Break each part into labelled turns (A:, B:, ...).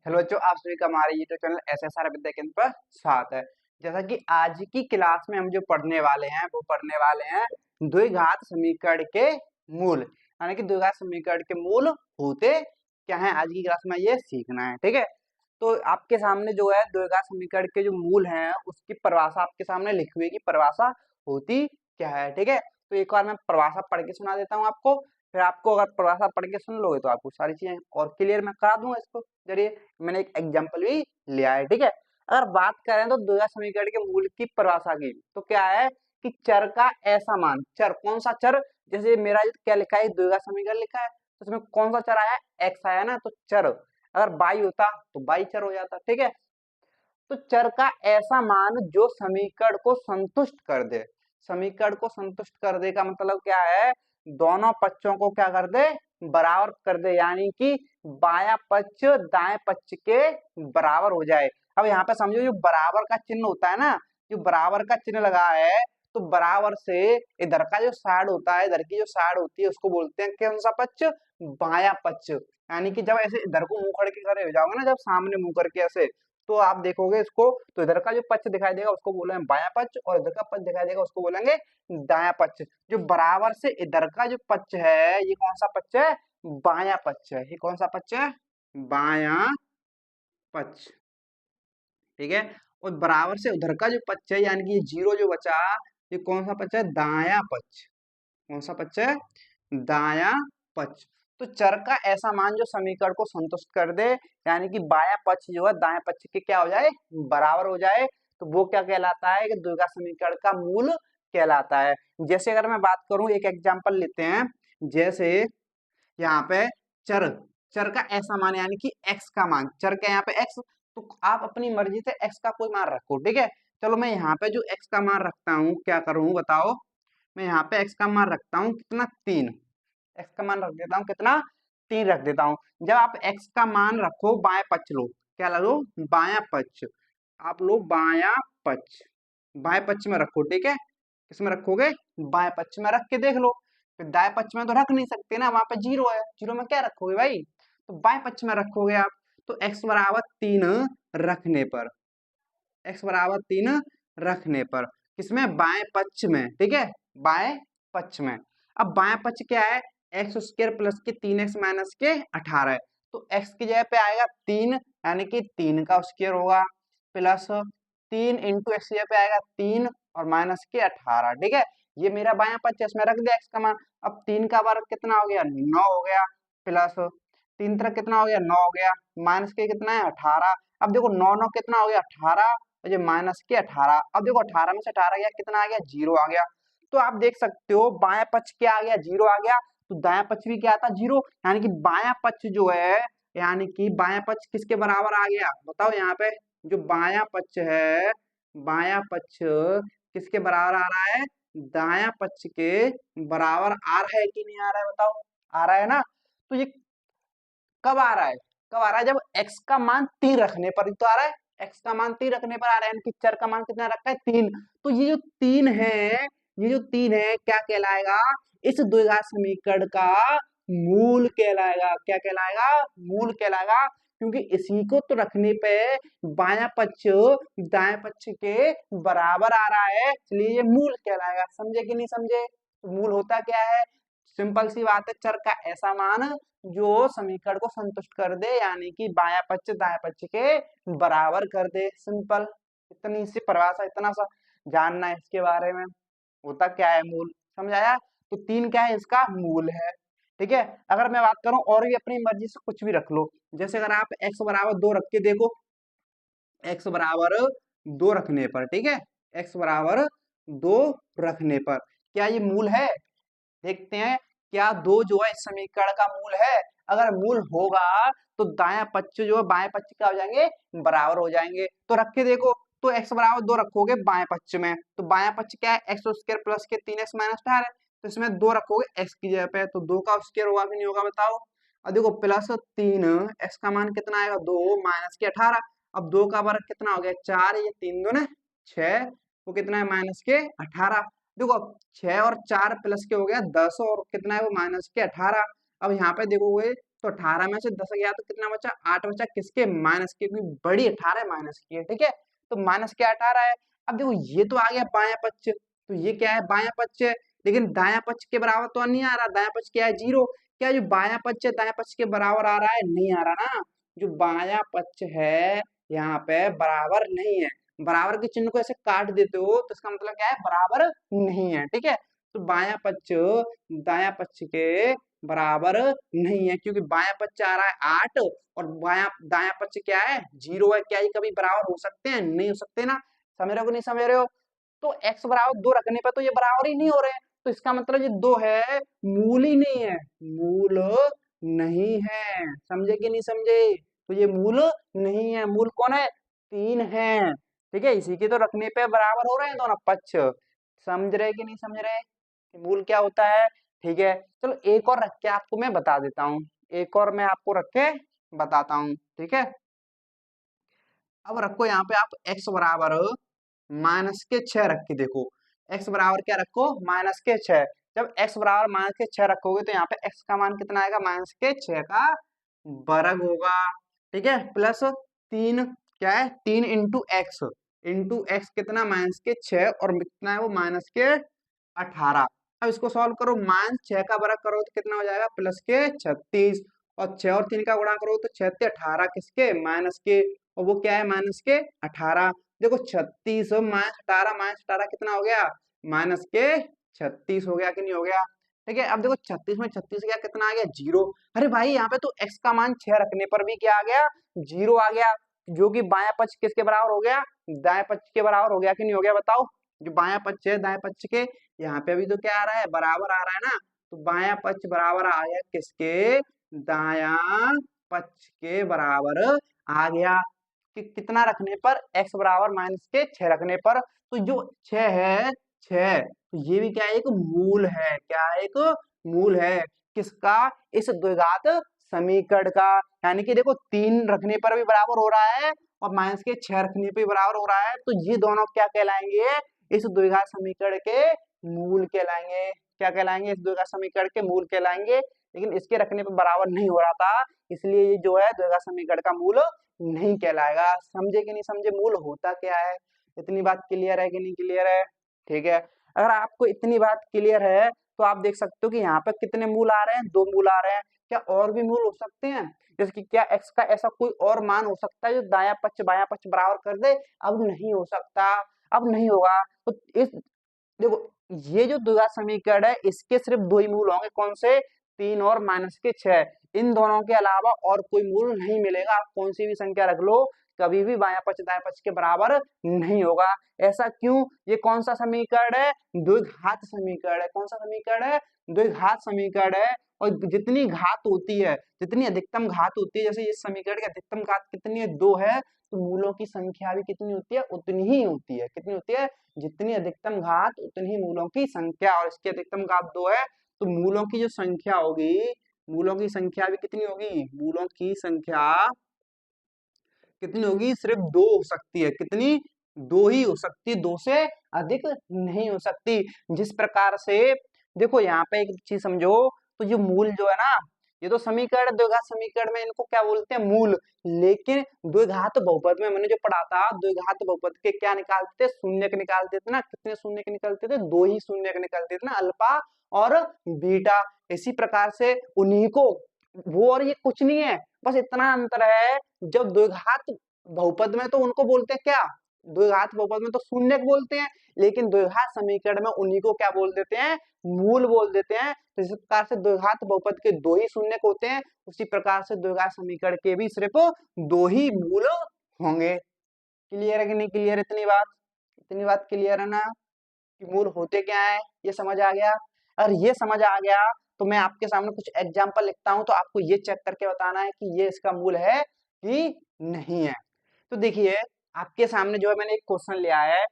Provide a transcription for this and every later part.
A: Hello बच्चों, आप सभी का हमारे यूट्यूब चैनल एसएसआर विद्या केंद्र पर स्वागत है। जैसा कि आज की क्लास में हम जो पढ़ने वाले हैं वो पढ़ने वाले हैं द्विघात समीकरण के मूल, यानी कि द्विघात समीकरण के मूल होते क्या हैं। आज की क्लास में ये सीखना है, ठीक है। तो आपके सामने जो है द्विघात समीकरण के जो मूल हैं उसकी परिभाषा आपके सामने लिखी हुई है कि परिभाषा होती क्या है, ठीक है। तो एक बार मैं परिभाषा पढ़ के सुना देता हूँ आपको, फिर आपको अगर परिभाषा पढ़ के सुन लोगे तो आपको सारी चीजें और क्लियर मैं करा दूंगा इसको जरिए। मैंने एक एग्जाम्पल भी लिया है, ठीक है। अगर बात करें तो द्विघात समीकरण के मूल की परिभाषा की, तो क्या है कि चर का ऐसा मान, चर कौन सा चर, जैसे मेरा क्या लिखा है द्विघात समीकरण लिखा है तो उसमें कौन सा चर आया, एक्स आया ना, तो चर अगर बाई होता तो बाई चर हो जाता, ठीक है। तो चर का ऐसा मान जो समीकरण को संतुष्ट कर दे, समीकरण को संतुष्ट कर दे का मतलब क्या है, दोनों पक्षों को क्या कर दे, बराबर कर दे, यानी कि बायां पक्ष दाएं पक्ष के बराबर हो जाए। अब यहाँ पे समझो जो बराबर का चिन्ह होता है ना, जो बराबर का चिन्ह लगा है तो बराबर से इधर का जो साइड होता है, इधर की जो साइड होती है उसको बोलते हैं कौन सा पक्ष, बायां पक्ष। यानी कि जब ऐसे इधर को मुंह करके खड़े हो जाओगे ना, जब सामने मुंह करके ऐसे, तो आप देखोगे इसको, तो इधर का जो पक्ष दिखाई देगा उसको बोलेंगे बायां पक्ष और इधर का पक्ष दिखाई देगा उसको बोलेंगे दायां पक्ष। जो बराबर से इधर का जो पक्ष है ये कौन सा पक्ष है, बायां पक्ष है। ये कौन सा पक्ष है, बायां पक्ष, ठीक है। और बराबर से उधर का जो पक्ष है यानी कि ये जीरो जो बचा, ये कौन सा पक्ष है, दायां पक्ष। कौन सा पक्ष है, दायां पक्ष। तो चर का ऐसा मान जो समीकरण को संतुष्ट कर दे, यानी कि बायां पक्ष जो है दाएं पक्ष के क्या हो जाए, बराबर हो जाए, तो वो क्या कहलाता है कि द्विघात समीकरण का मूल कहलाता है। जैसे अगर मैं बात करूं, एक एग्जांपल लेते हैं, जैसे यहाँ पे चर, चर का ऐसा मान यानी कि एक्स का मान, चर का यहाँ पे एक्स, तो आप अपनी मर्जी से एक्स का कोई मान रखो, ठीक है। चलो मैं यहाँ पे जो एक्स का मान रखता हूँ क्या करूँ बताओ, मैं यहाँ पे एक्स का मान रखता हूँ कितना, 3। एक्स का मान रख देता हूँ कितना, 3 रख देता हूँ। जब आप एक्स का मान रखो बाएं पक्ष लो, क्या लो, बायां पक्ष, आप लो बायां पक्ष, बाएं पक्ष में रखो, ठीक है। किसमें रखोगे, बाएं पक्ष में रख के देख लो। फिर दाएं पक्ष में तो रख नहीं सकते ना, वहां पे जीरो है, जीरो में क्या रखोगे भाई, तो बाएं पक्ष में रखोगे आप। तो x बराबर 3 रखने पर, x बराबर 3 रखने पर किसमें, बाएं पक्ष में, ठीक है, बाएं पक्ष में। अब बाएं पक्ष क्या है, एक्स स्क्र प्लस के 3x माइनस के 18 है, तो x की जगह पे आएगा 3, यानी कि 3 का स्क्वायर होगा, प्लस 3 इंटू एक्स की जगह पे आएगा 3 और माइनस के 18, ठीक है। ये मेरा बायां पक्ष है, इसमें रख दिया x का मान। अब 3 का वर्ग कितना हो गया, 9 हो गया, प्लस 3 तरह कितना हो गया, 9 हो गया, माइनस के कितना है 18। अब देखो 9 9 कितना हो गया 18, और ये माइनस के 18। अब देखो 18 में से 18 गया कितना आ गया, 0 आ गया। तो आप देख सकते हो बायां पक्ष क्या आ गया, 0 आ गया, तो दायां पक्ष भी क्या था, 0। यानी कि बायां पक्ष जो है, यानी कि बायां पक्ष किसके बराबर आ गया बताओ, यहाँ पे जो बायां पक्ष है, बायां पक्ष किसके बराबर आ रहा है, दायां पक्ष के बराबर आ रहा है कि नहीं आ रहा है बताओ, आ रहा है ना। तो ये कब आ रहा है, कब आ रहा है, जब x का मान 3 रखने पर ही तो आ रहा है, x का मान 3 रखने पर आ रहा है, यानी कि चर का मान कितना रखा है, 3। तो ये जो 3 है, ये जो 3 है क्या कहलाएगा, इस द्विघात समीकरण का मूल कहलाएगा। क्या कहलाएगा, मूल कहलाएगा, क्योंकि इसी को तो रखने पे बायां पक्ष दाएं पक्ष के बराबर आ रहा है, इसलिए ये मूल कहलाएगा। समझे कि नहीं समझे, तो मूल होता क्या है, सिंपल सी बात है, चर का ऐसा मान जो समीकरण को संतुष्ट कर दे, यानी कि बायां पक्ष दाएं पक्ष के बराबर कर दे, सिंपल। इतनी सी परिभाषा, इतना सा जानना है इसके बारे में, होता क्या है मूल, समझ आया। तो 3 क्या है, इसका मूल है, ठीक है। अगर मैं बात करूं और भी अपनी मर्जी से कुछ भी रख लो, जैसे अगर आप x बराबर 2 रख के देखो, x बराबर 2 रखने पर, ठीक है, x बराबर 2 रखने पर क्या ये मूल है, देखते हैं क्या 2 जो है इस समीकरण का मूल है। अगर मूल होगा तो दायां पक्ष जो है बाएं पक्ष क्या हो जाएंगे, बराबर हो जाएंगे। तो रख के देखो, तो x बराबर 2 रखोगे बाएं पक्ष में, तो बायां पक्ष क्या है, एक्स स्क्वायर प्लस के 3x माइनस 18 है, तो इसमें 2 रखोगे x की जगह पे, तो 2 का स्क्वायर होगा कि नहीं होगा बताओ। और देखो प्लस 3, x का मान कितना आएगा 2 माइनस के 18। अब 2 का वर्ग कितना हो गया 4, ये 3 दूने 6, वो कितना है माइनस के 18। देखो 6 और 4 प्लस के हो गया 10, और कितना है वो माइनस के 18। अब यहाँ पे देखोगे तो 18 में से 10 गया तो कितना बचा, 8 बचा, किसके, माइनस के, क्योंकि बड़ी 18 माइनस की है, ठीक है। तो माइनस के 18 है। अब देखो ये तो आ गया बायां पक्ष, तो ये क्या है, बायां पक्ष है, लेकिन दायां पक्ष के बराबर तो नहीं आ रहा, दायां पक्ष क्या है, 0। क्या जो बायां पक्ष है दायां पक्ष के बराबर आ रहा है, नहीं आ रहा ना। जो बायां पक्ष है यहाँ पे बराबर नहीं है, बराबर के चिन्ह को ऐसे काट देते हो तो इसका मतलब क्या है, बराबर नहीं है, ठीक है। तो बायां पक्ष दायां पक्ष के बराबर नहीं है, क्योंकि बायां पक्ष आ रहा है 8 और बायां दायां पक्ष क्या है, 0 है। क्या ये कभी बराबर हो सकते हैं, नहीं हो सकते ना। समझ रहे हो कि नहीं समझ रहे हो। तो x बराबर 2 रखने पर तो ये बराबर ही नहीं हो रहे हैं, तो इसका मतलब ये 2 है, मूल ही नहीं है, मूल नहीं है। समझे कि नहीं समझे। तो ये मूल नहीं है, मूल कौन है, 3 है, ठीक है। इसी के तो रखने पे बराबर हो रहे हैं दोनों पक्ष। समझ रहे कि नहीं समझ रहे कि मूल क्या होता है, ठीक है। चलो एक और रख के आपको मैं बता देता हूँ, एक और मैं आपको रख के बताता हूँ, ठीक है। अब रखो यहाँ पे आप x बराबर माइनस के 6 रख के देखो, x बराबर क्या रखो, माइनस के 6। जब x बराबर माइनस के 6 रखोगे तो यहाँ पे x का मान कितना आएगा, माइनस के 6 का वर्ग होगा, ठीक है। प्लस 3, क्या है, 3 इंटू एक्स कितना, माइनस के 6, और कितना है वो, माइनस के 18। अब इसको सॉल्व करो, माइनस 6 का वर्ग करो तो कितना हो जाएगा, प्लस के 36, और 6 और 3 का गुणा करो तो 6 से 18 किसके, माइनस के, और वो क्या है, माइनस के 18। देखो 36 माइनस 18 कितना हो गया, माइनस के 36 हो गया कि नहीं हो गया, ठीक है। अब देखो 36 में 36 गया, कितना आ गया, 0। अरे भाई यहाँ पे तो x का मान 6 रखने पर भी क्या आ गया, 0 आ गया, जो कि बायां पक्ष किसके बराबर हो गया, दाएं पक्ष के बराबर हो गया कि नहीं हो गया, बताओ। जो बायां पक्ष है दाएं पक्ष के, यहाँ पे भी तो क्या आ रहा है, बराबर आ रहा है ना। तो बायां पक्ष बराबर आ गया किसके, दायां पक्ष के बराबर आ गया, कि कितना रखने पर, x बराबर माइनस के 6 रखने पर। तो जो 6 है, 6, तो ये भी क्या है, एक मूल है, क्या है, एक मूल है, किसका, इस द्विघात समीकरण का। यानी कि देखो 3 रखने पर भी बराबर हो रहा है और माइनस के 6 रखने पर भी बराबर हो रहा है, तो ये दोनों क्या कहलाएंगे, इस द्विघात समीकरण के मूल कहलाएंगे। क्या कहलाएंगे, इस द्विघात समीकरण के मूल कहलाएंगे। लेकिन इसके रखने पर बराबर नहीं हो रहा था, इसलिए ये जो है द्विघात समीकरण का मूल नहीं कहलाएगा। समझे कि नहीं समझे, मूल होता क्या है। इतनी बात क्लियर है कि नहीं क्लियर है, ठीक है। अगर आपको इतनी बात क्लियर है तो आप देख सकते हो कि यहाँ पे कितने मूल आ रहे हैं, 2 मूल आ रहे हैं। क्या और भी मूल हो सकते हैं, जैसे कि क्या x का ऐसा कोई और मान हो सकता है जो दायां पक्ष बायां पक्ष बराबर कर दे, अब नहीं हो सकता, अब नहीं होगा। तो इस, देखो ये जो द्विघात समीकरण है इसके सिर्फ 2 ही मूल होंगे, कौन से, 3 और माइनस के 6। इन दोनों के अलावा और कोई मूल नहीं मिलेगा, आप कौन सी भी संख्या रख लो, कभी भी बायां पक्ष दायां पक्ष के बराबर नहीं होगा। ऐसा क्यों, ये कौन सा समीकरण है, द्विघात समीकरण है। कौन सा समीकरण है, द्विघात समीकरण है। और जितनी घात होती है, जितनी अधिकतम घात होती है, जैसे इस समीकरण की अधिकतम घात कितनी है, 2 है, तो मूलों की संख्या भी कितनी होती है, उतनी ही होती है। कितनी होती है, जितनी अधिकतम घात उतनी ही मूलों की संख्या, और इसकी अधिकतम घात 2 है, तो मूलों की जो संख्या होगी, मूलों की संख्या भी कितनी होगी, मूलों की संख्या कितनी होगी, सिर्फ 2 हो सकती है। कितनी, 2 ही हो सकती है, 2 से अधिक नहीं हो सकती। जिस प्रकार से देखो यहाँ पे एक चीज समझो, तो जो मूल जो है ना, ये तो समीकरण, द्विघात समीकरण में इनको क्या बोलते हैं, मूल। लेकिन द्विघात बहुपद में मैंने जो पढ़ा था, द्विघात बहुपद के क्या निकालते थे, शून्य के निकालते थे ना। कितने शून्य के निकलते थे, 2 ही शून्य के निकलते थे ना, अल्फा और बीटा। इसी प्रकार से उन्हीं को, वो और ये कुछ नहीं है, बस इतना अंतर है, जब द्विघात बहुपद में तो उनको बोलते हैं क्या, द्विघात बहुपद में तो शून्य को बोलते हैं, लेकिन द्विघात समीकरण में उन्हीं को क्या बोल देते हैं, मूल बोल देते हैं। तो इस प्रकार से द्विघात बहुपद के 2 ही शून्य होते हैं, उसी प्रकार से द्विघात समीकरण के भी सिर्फ 2 ही मूल होंगे। क्लियर है कि नहीं क्लियर, इतनी बात क्लियर है ना, कि मूल होते क्या है, ये समझ आ गया। अगर ये समझ आ गया तो मैं आपके सामने कुछ एग्जाम्पल लिखता हूं, तो आपको ये चेक करके बताना है कि ये इसका मूल है कि नहीं है। तो देखिए आपके सामने जो है मैंने एक क्वेश्चन लिया है,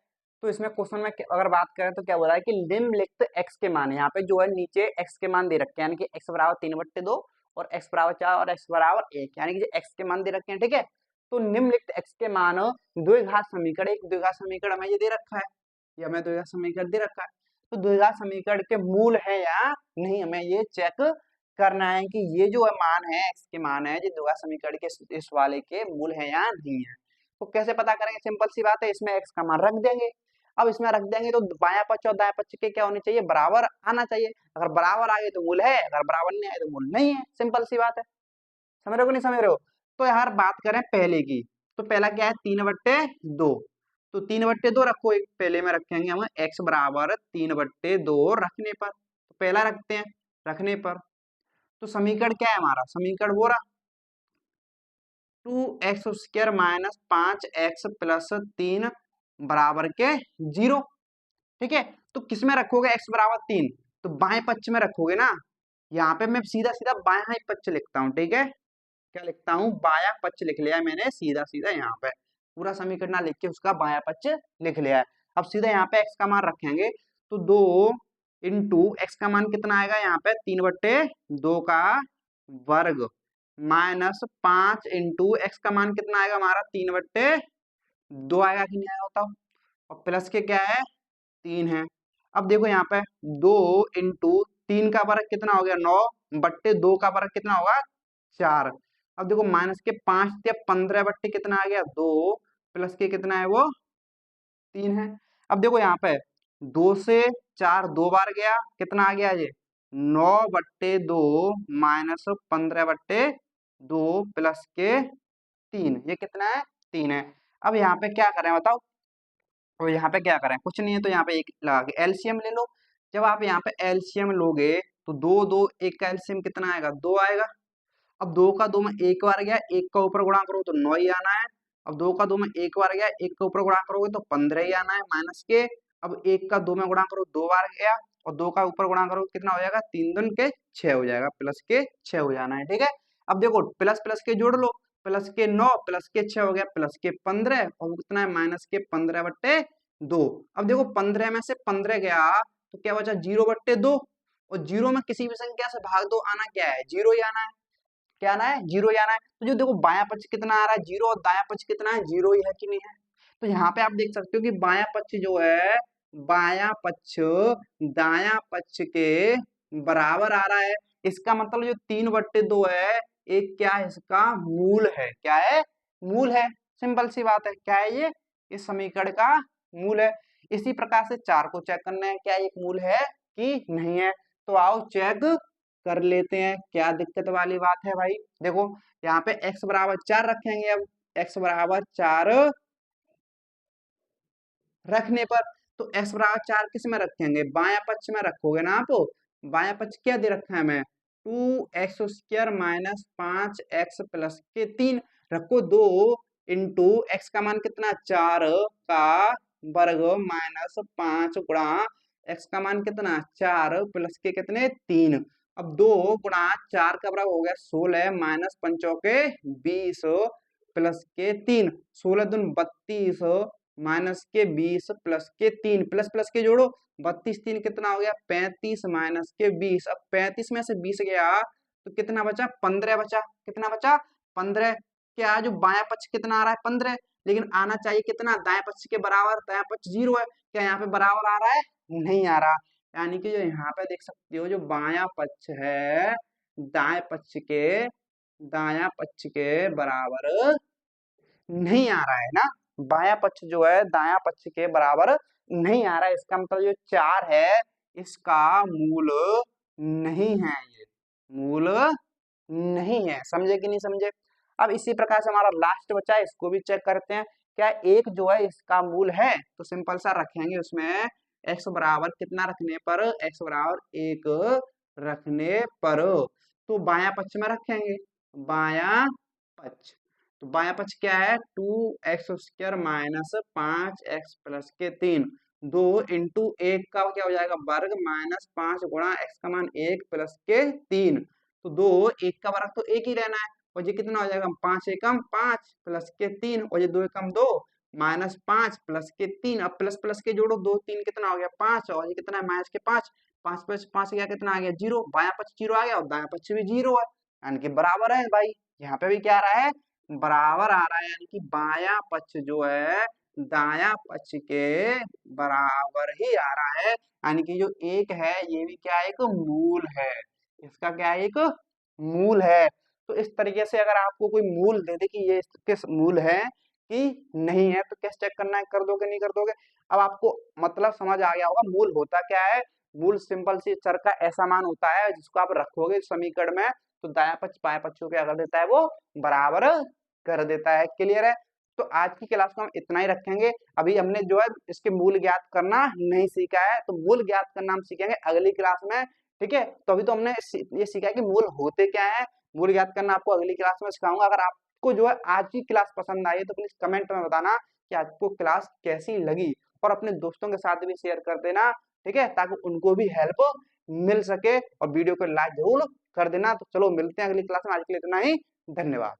A: तो इसमें क्वेश्चन में अगर बात करें तो क्या बोला है कि निम्नलिखित x के मान, यहाँ पे जो है नीचे x के मान दे रखे हैं, यानी कि x बराबर 3/2 और x बराबर 4 और x बराबर 1, यानी कि जो x के मान दे रखे हैं, ठीक है। तो निम्नलिखित x के मान द्विघात समीकरण, एक द्विघात समीकरण हमें ये दे रखा है, ये हमें द्विघात समीकरण दे रखा है, तो द्विघात समीकरण के मूल है या नहीं, हमें ये चेक करना है कि ये जो मान है x के मान है, जो द्विघात समीकरण के इस वाले के मूल है या नहीं है। तो कैसे पता करेंगे? सिंपल सी बात है, इसमें x का मान रख देंगे। अब इसमें रख देंगे तो बायां पक्ष और दायां पक्ष के क्या होने चाहिए? बराबर आना चाहिए। अगर बराबर आ गए तो मूल है, अगर बराबर नहीं आए तो मूल नहीं है। सिंपल सी बात है। समझ रहे हो कि नहीं समझ रहे हो? तो यार बात करें पहले की, तो पहला क्या है? 3/2। तो 3/2 रखो, एक पहले में रखेंगे हम x बराबर 3/2 रखने पर। तो पहला रखते हैं रखने पर। तो समीकरण क्या है हमारा? समीकरण वो रहा 2x² माइनस 5x प्लस 3 बराबर के 0। ठीक है, तो किस में रखोगे x बराबर 3? तो बाएं पक्ष में रखोगे ना। यहाँ पे मैं सीधा सीधा बायां ही पक्ष लिखता हूँ। ठीक है, क्या लिखता हूँ? बायां पक्ष लिख लिया मैंने सीधा सीधा। यहाँ पे पूरा समीकरण ना लिख के उसका बायां पक्ष लिख लिया है। अब सीधा यहाँ पे x का मान रखेंगे, तो 2 इंटू एक्स का मान कितना आएगा? यहाँ पे 3/2 का वर्ग माइनस 5 इंटू एक्स का मान कितना आएगा हमारा? 3/2 आएगा कि नहीं आएगा बताओ? और प्लस के क्या है? 3 है। अब देखो यहाँ पे 2 इंटू 3 का वर्ग कितना हो गया? 9/2 का वर्ग कितना होगा? 4। अब देखो माइनस के 5 या 15 कितना आ गया? 2 प्लस के कितना है वो? 3 है। अब देखो यहाँ पे 2 से 4 2 बार गया, कितना आ गया ये? 9/2 माइनस 15/2 प्लस के 3, ये कितना है? 3 है। अब यहाँ पे क्या करें बताओ? तो यहाँ पे क्या करें? कुछ नहीं है, तो यहाँ पे एक लगा के एलसीएम ले लो। जब आप यहाँ पे एलसीएम लोगे तो 2 2 1 का एलसीएम कितना आएगा? 2 आएगा। अब 2 का 2 में एक बार गया, एक का ऊपर गुणा करो तो 9 ही आना है। अब 2 का 2 में एक बार गया, एक का ऊपर गुणा करोगे तो 15 ही आना है माइनस के। अब 1 का 2 में गुणा करो 2 बार गया, और 2 का ऊपर गुणा करो कितना हो जाएगा? 3 दूनी के 6 हो जाएगा, प्लस के 6 हो जाना है। ठीक है, अब देखो प्लस प्लस के जोड़ लो, प्लस के 9 प्लस के 6 हो गया प्लस के 15, और कितना है? माइनस के 15/2। अब देखो 15 में से 15 गया तो क्या बचा? 0/2। और 0 में किसी भी संख्या से भाग दो, आना क्या है? 0 ही आना है। क्या आना है? 0 ही आना है। तो जो देखो बायां पक्ष कितना आ रहा है? 0, और दायां पक्ष कितना है? 0 ही है कि नहीं है? तो यहाँ पे आप देख सकते हो कि बायां पक्ष जो है, बायां पक्ष दायां पक्ष के बराबर आ रहा है। इसका मतलब जो 3/2 है, एक क्या है? इसका मूल है। क्या है? मूल है। सिंपल सी बात है। क्या है ये? इस समीकरण का मूल है। इसी प्रकार से 4 को चेक करना है, क्या एक मूल है कि नहीं है। तो आओ चेक कर लेते हैं। क्या दिक्कत वाली बात है भाई? देखो यहाँ पे x बराबर 4 रखेंगे। अब x बराबर 4 रखने पर, तो x बराबर 4 किस में रखेंगे? बायां पक्ष में रखोगे ना आप। बायां पक्ष क्या दे रखा है हमें? 2x² माइनस 5x प्लस के 3 रखो। 2 इंटू एक्स का मान कितना? 4 का वर्ग माइनस 5 गुणा एक्स का मान कितना? 4 प्लस के कितने? 3। अब 2 गुणा 4 का बराबर हो गया 16 माइनस 5 के 20 प्लस के 3, 16 दूनी 32 माइनस के 20 प्लस के 3, प्लस प्लस के जोड़ो 32 3 कितना हो गया? 35 माइनस के 20। अब 35 में से 20 गया तो कितना बचा? 15 बचा। कितना बचा? 15। क्या जो बायां पक्ष कितना आ रहा है? 15, लेकिन आना चाहिए कितना? दाएं पक्ष के बराबर। दायां पक्ष 0 है। क्या यहाँ पे बराबर आ रहा है? नहीं आ रहा। यानी कि जो यहाँ पे देख सकते हो, जो बायां पक्ष है दाएं पक्ष के दायां पक्ष के बराबर नहीं आ रहा है ना। बायां पक्ष जो है दायां पक्ष के बराबर नहीं आ रहा है। इसका मतलब जो 4 है इसका मूल नहीं है। ये मूल नहीं है। समझे कि नहीं समझे? अब इसी प्रकार से हमारा लास्ट बचा है, इसको भी चेक करते हैं। क्या एक जो है इसका मूल है? तो सिंपल सा रखेंगे उसमें x बराबर कितना रखने पर? x बराबर 1 रखने पर। तो बायां पक्ष में रखेंगे, बायां पक्ष। तो बायां पक्ष क्या है? 2x² माइनस 5x प्लस के 3, 2 इंटू 1 का क्या हो जाएगा? वर्ग माइनस 5 गुणा x का मान 1 प्लस के 3। तो 2 1 का वर्ग तो 1 ही रहना है, और ये कितना हो जाएगा? 5 एकम 5 प्लस के 3, और ये 2 एकम 2 माइनस 5 प्लस के 3। अब प्लस प्लस के जोड़ो, 2 3 कितना हो गया? 5, और ये कितना है? माइनस के 5। 5 प्लस 5 गया कितना आ गया? 0। बायां पक्ष 0 आ गया, और दायां पक्ष भी 0 है, यानी कि बराबर है भाई। यहाँ पे भी क्या आ रहा है? बराबर आ रहा है, यानी कि बायां पक्ष जो है दायां पक्ष के बराबर ही आ रहा है। यानी कि जो 1 है ये भी क्या है? एक मूल है। इसका क्या है, एक मूल है। तो इस तरीके से अगर आपको कोई मूल दे दे कि ये किस मूल है कि नहीं है, तो कैसे चेक करना है, कर दोगे नहीं कर दोगे। अब आपको मतलब समझ आ गया होगा मूल होता क्या है। मूल सिंपल सी चर का ऐसा मान होता है जिसको आप रखोगे समीकरण में, तो दायां पक्ष बाएं पक्ष को क्या कर देता है, वो बराबर कर देता है। क्लियर है। तो आज की क्लास को हम इतना ही रखेंगे। अभी हमने जो है इसके मूल ज्ञात करना नहीं सीखा है, तो मूल ज्ञात करना हम सीखेंगे अगली क्लास में। ठीक है, तो अभी तो हमने ये सीखा है कि मूल होते क्या है। मूल ज्ञात करना आपको अगली क्लास में सिखाऊंगा। अगर आपको जो है आज की क्लास पसंद आई है तो प्लीज कमेंट में बताना कि आपको क्लास कैसी लगी, और अपने दोस्तों के साथ भी शेयर कर देना। ठीक है, ताकि उनको भी हेल्प मिल सके, और वीडियो को लाइक जरूर कर देना। तो चलो मिलते हैं अगली क्लास में, आज के लिए इतना ही। धन्यवाद।